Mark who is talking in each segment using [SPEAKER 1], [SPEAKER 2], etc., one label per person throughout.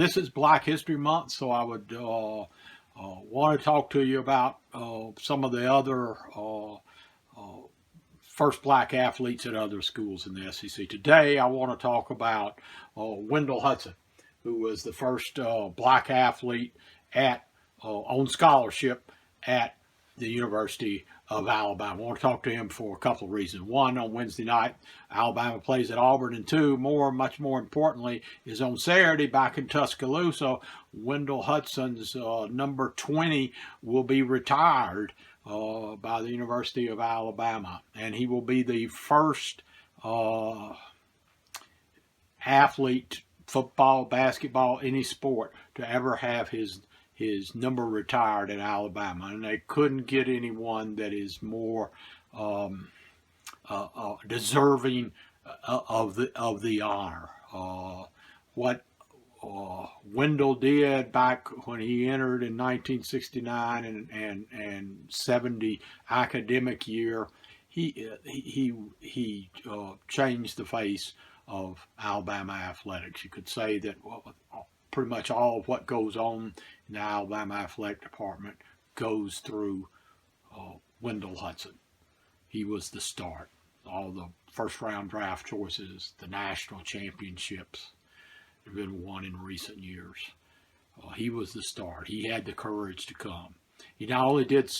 [SPEAKER 1] This is Black History Month, so I would want to talk to you about some of the other first black athletes at other schools in the SEC. Today, I want to talk about Wendell Hudson, who was the first black athlete at on scholarship at the University of Alabama. I want to talk to him for a couple of reasons. One, on Wednesday night, Alabama plays at Auburn, and two, much more importantly, is on Saturday back in Tuscaloosa. Wendell Hudson's number 20 will be retired by the University of Alabama, and he will be the first athlete, football, basketball, any sport, to ever have his number retired at Alabama, and they couldn't get anyone that is more deserving of the honor. What Wendell did back when he entered in 1969 and 70 academic year, he changed the face of Alabama athletics. You could say that pretty much all of what goes on in the Alabama athletic department goes through Wendell Hudson. He was the start. All the first round draft choices, the national championships have been won in recent years. He was the start. He had the courage to come. He not only did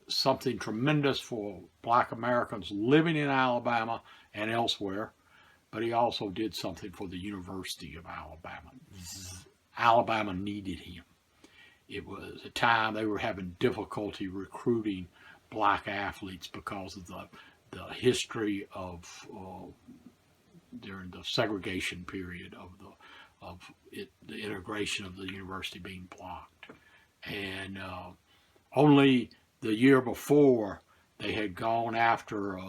[SPEAKER 1] something tremendous for black Americans living in Alabama and elsewhere, but he also did something for the University of Alabama. Alabama needed him. It was a time they were having difficulty recruiting black athletes because of the history of during the segregation period of the integration of the university being blocked. And only the year before, they had gone after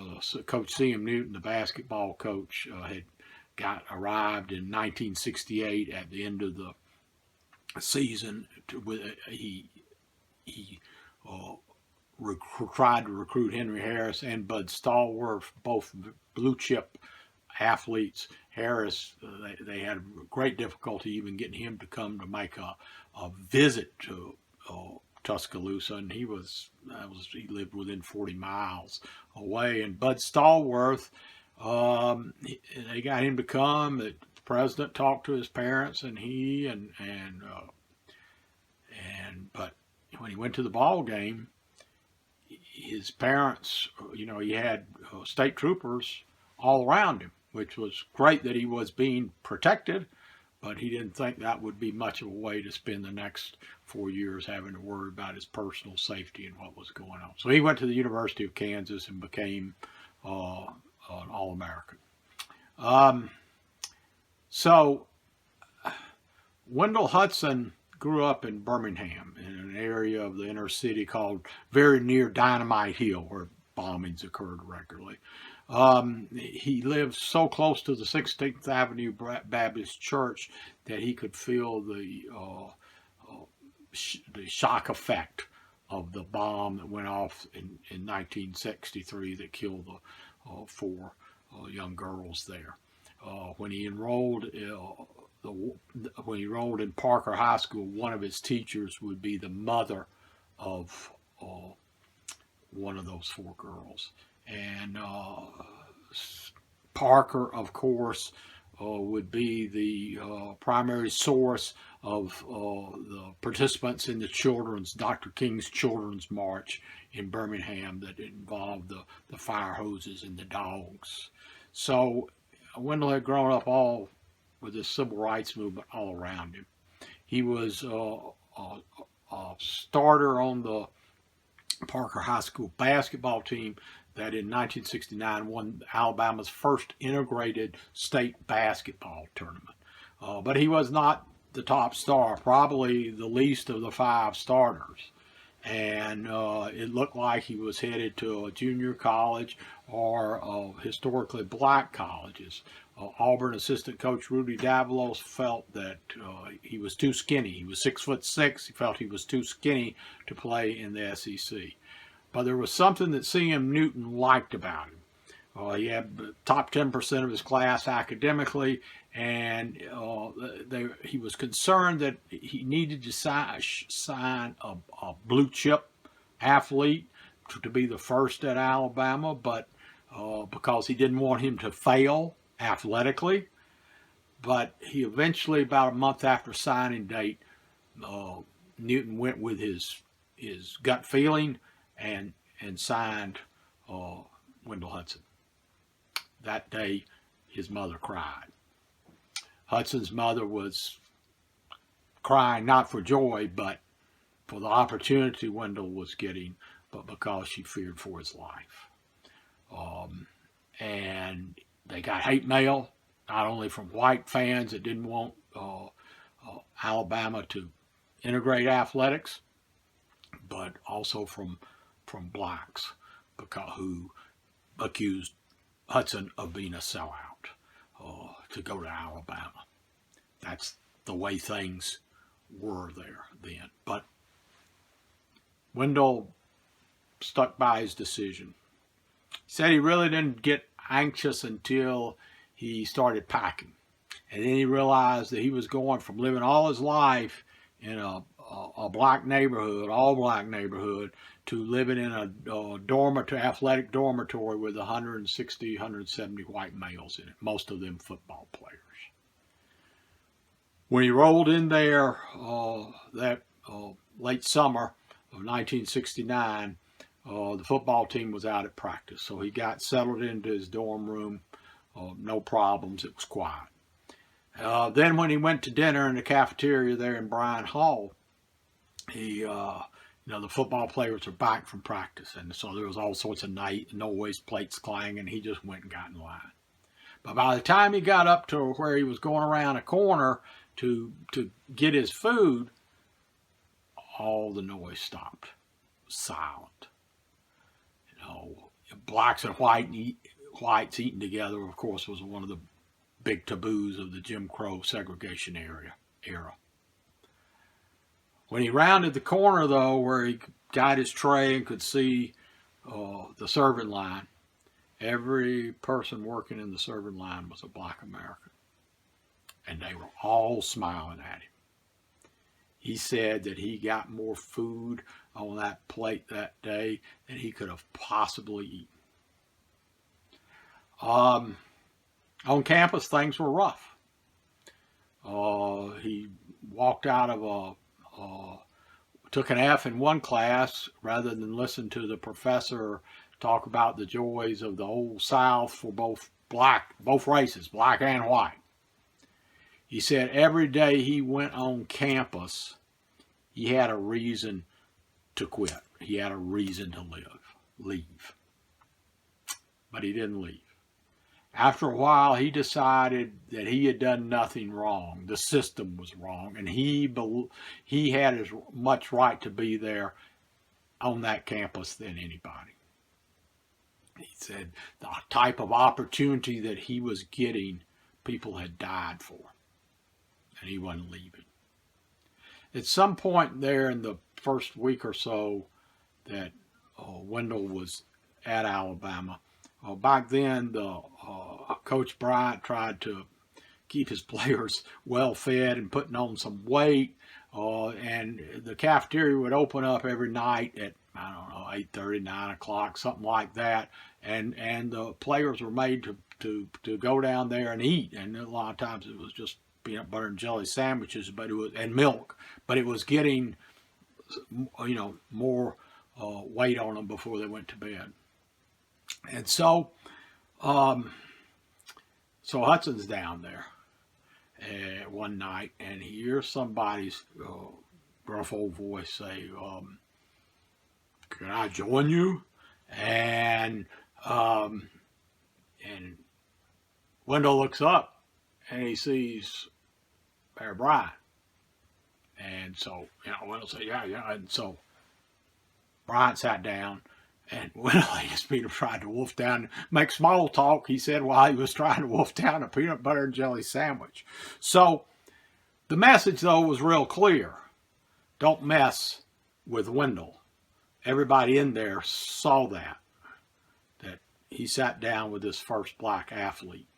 [SPEAKER 1] Coach C.M. Newton, the basketball coach, had arrived in 1968 at the end of the season. He tried to recruit Henry Harris and Bud Stallworth, both blue chip athletes. Harris, they had great difficulty even getting him to come to make a visit to Tuscaloosa, and he lived within 40 miles away. And Bud Stallworth, they got him to come. The president talked to his parents, and but when he went to the ball game, his parents, he had state troopers all around him, which was great that he was being protected. But he didn't think that would be much of a way to spend the next 4 years having to worry about his personal safety and what was going on. So he went to the University of Kansas and became an All-American. So Wendell Hudson grew up in Birmingham, in an area of the inner city called very near Dynamite Hill, where bombings occurred regularly. He lived so close to the 16th Avenue Baptist Church that he could feel the shock effect of the bomb that went off in 1963 that killed the 4 young girls there. When he enrolled in Parker High School, one of his teachers would be the mother of one of those 4 girls. And Parker, of course, would be the primary source of the participants in the Dr. King's Children's March in Birmingham that involved the fire hoses and the dogs. So Wendell had grown up all with the civil rights movement all around him. He was a starter on the Parker High School basketball team that in 1969 won Alabama's first integrated state basketball tournament. But he was not the top star, probably the least of the 5 starters. And it looked like he was headed to a junior college or historically black colleges. Auburn assistant coach Rudy Davalos felt that he was too skinny. He was 6'6". He felt he was too skinny to play in the SEC. But there was something that C.M. Newton liked about him. He had the top 10% of his class academically, and he was concerned that he needed to sign a blue chip athlete to be the first at Alabama, but because he didn't want him to fail athletically. But he eventually, about a month after signing date, Newton went with his gut feeling and signed Wendell Hudson. That day, his mother cried. Hudson's mother was crying not for joy, but for the opportunity Wendell was getting, but because she feared for his life. And they got hate mail, not only from white fans that didn't want Alabama to integrate athletics, but also from blacks who accused Hudson of being a sellout to go to Alabama. That's the way things were there then. But Wendell stuck by his decision. He said he really didn't get anxious until he started packing. And then he realized that he was going from living all his life in a black neighborhood, all black neighborhood, to living in a athletic dormitory with 160, 170 white males in it, most of them football players. When he rolled in there that late summer of 1969, the football team was out at practice. So he got settled into his dorm room, no problems, it was quiet. Then when he went to dinner in the cafeteria there in Bryan Hall, the football players were back from practice, and so there was all sorts of noise, plates clanging, and he just went and got in line. But by the time he got up to where he was going around a corner to get his food, all the noise stopped. It was silent. Blacks and whites eating together, of course, was one of the big taboos of the Jim Crow segregation era. When he rounded the corner, though, where he got his tray and could see the serving line, every person working in the serving line was a black American. And they were all smiling at him. He said that he got more food on that plate that day than he could have possibly eaten. On campus, things were rough. He walked out of took an F in one class rather than listen to the professor talk about the joys of the old South for both races, black and white. He said every day he went on campus, he had a reason to quit. He had a reason to leave. But he didn't leave. After a while, he decided that he had done nothing wrong. The system was wrong, and he had as much right to be there on that campus than anybody. He said the type of opportunity that he was getting, people had died for, and he wasn't leaving. At some point there in the first week or so that Wendell was at Alabama, back then Coach Bryant tried to keep his players well fed and putting on some weight, and the cafeteria would open up every night at 8:30, 9 o'clock, something like that, and the players were made to go down there and eat, and a lot of times it was just peanut butter and jelly sandwiches, and milk, but it was getting more weight on them before they went to bed. And so Hudson's down there one night, and he hears somebody's gruff old voice say, "Can I join you?" And Wendell looks up, and he sees Bear Bryant. And so, Wendell said, yeah. And so Bryant sat down, and Wendell just tried to wolf down, make small talk, he said, while he was trying to wolf down a peanut butter and jelly sandwich. So the message, though, was real clear. Don't mess with Wendell. Everybody in there saw that he sat down with this first black athlete.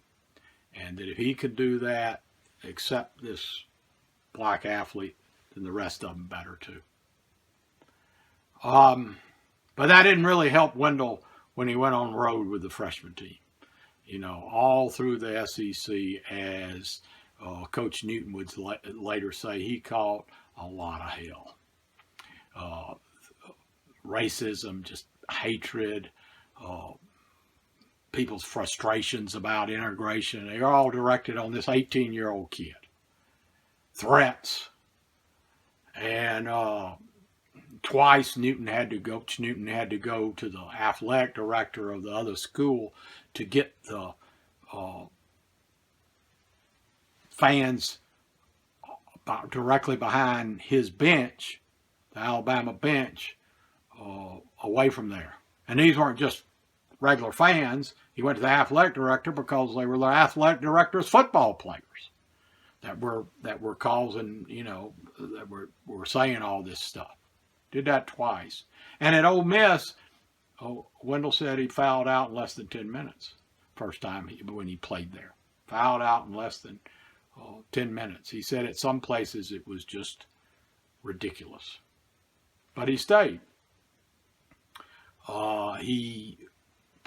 [SPEAKER 1] and that if he could do that, accept this black athlete, then the rest of them better too. But that didn't really help Wendell when he went on the road with the freshman team. You know, all through the SEC, as Coach Newton would later say, he caught a lot of hell. Racism, just hatred, people's frustrations about integration. They are all directed on this 18-year-old kid. Threats. And twice Coach Newton had to go to the athletic director of the other school to get the fans directly behind his bench, the Alabama bench, away from there. And these weren't just regular fans. He went to the athletic director because they were the athletic director's football players that were causing, you know, that were saying all this stuff. Did that twice. And at Ole Miss, Wendell said he fouled out in less than 10 minutes. First time when he played there. Fouled out in less than 10 minutes. He said at some places it was just ridiculous. But he stayed.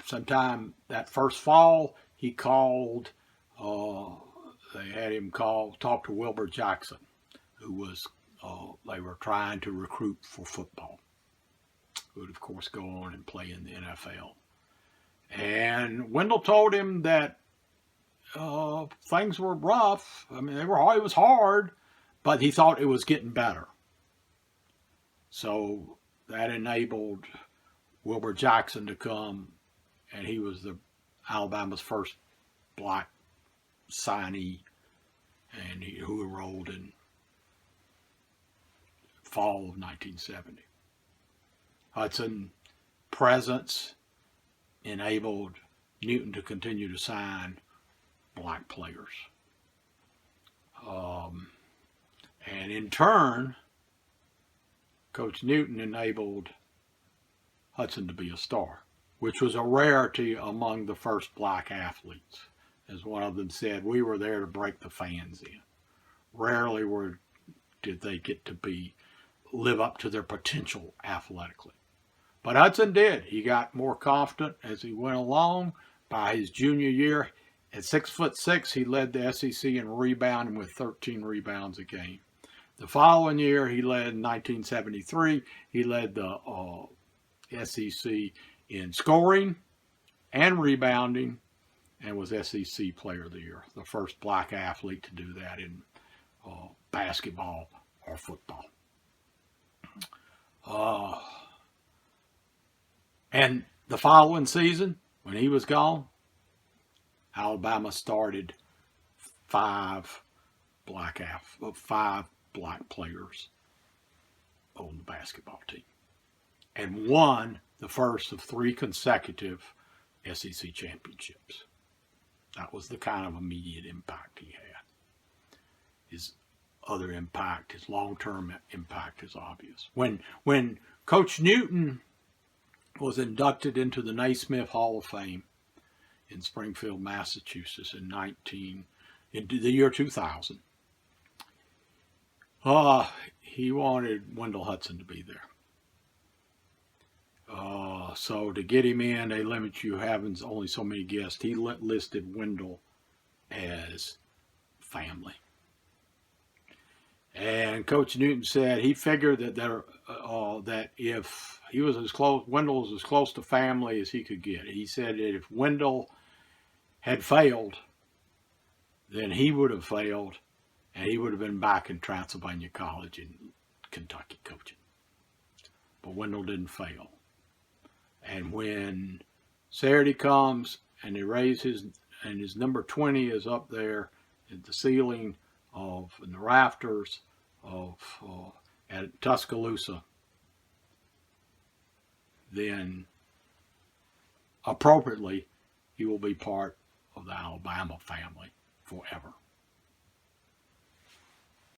[SPEAKER 1] Sometime that first fall, he called, they had him talk to Wilbur Jackson, who was, they were trying to recruit for football, who would, of course, go on and play in the NFL. And Wendell told him that things were rough. I mean, it was hard, but he thought it was getting better. So that enabled Wilbur Jackson to come, and he was Alabama's first black signee, and who enrolled in fall of 1970. Hudson presence enabled Newton to continue to sign black players. And in turn, Coach Newton enabled Hudson to be a star, which was a rarity among the first black athletes. As one of them said, we were there to break the fans in. Rarely did they get to live up to their potential athletically. But Hudson did. He got more confident as he went along. By his junior year, at 6'6", he led the SEC in rebounding with 13 rebounds a game. The following year, he led in 1973. He led the SEC in scoring and rebounding, and was SEC Player of the Year, the first black athlete to do that in basketball or football. And the following season, when he was gone, Alabama started five black players on the basketball team, and won the first of 3 consecutive SEC championships. That was the kind of immediate impact he had. His other impact, his long-term impact, is obvious. When Coach Newton was inducted into the Naismith Hall of Fame in Springfield, Massachusetts in the year 2000, he wanted Wendell Hudson to be there. So to get him in, they limit you having only so many guests. He listed Wendell as family. And Coach Newton said he figured that if he was Wendell was as close to family as he could get. He said that if Wendell had failed, then he would have failed, and he would have been back in Transylvania College in Kentucky coaching. But Wendell didn't fail. And when Saturday comes and they raise his number 20 is up there at the ceiling in the rafters at Tuscaloosa, then appropriately he will be part of the Alabama family forever.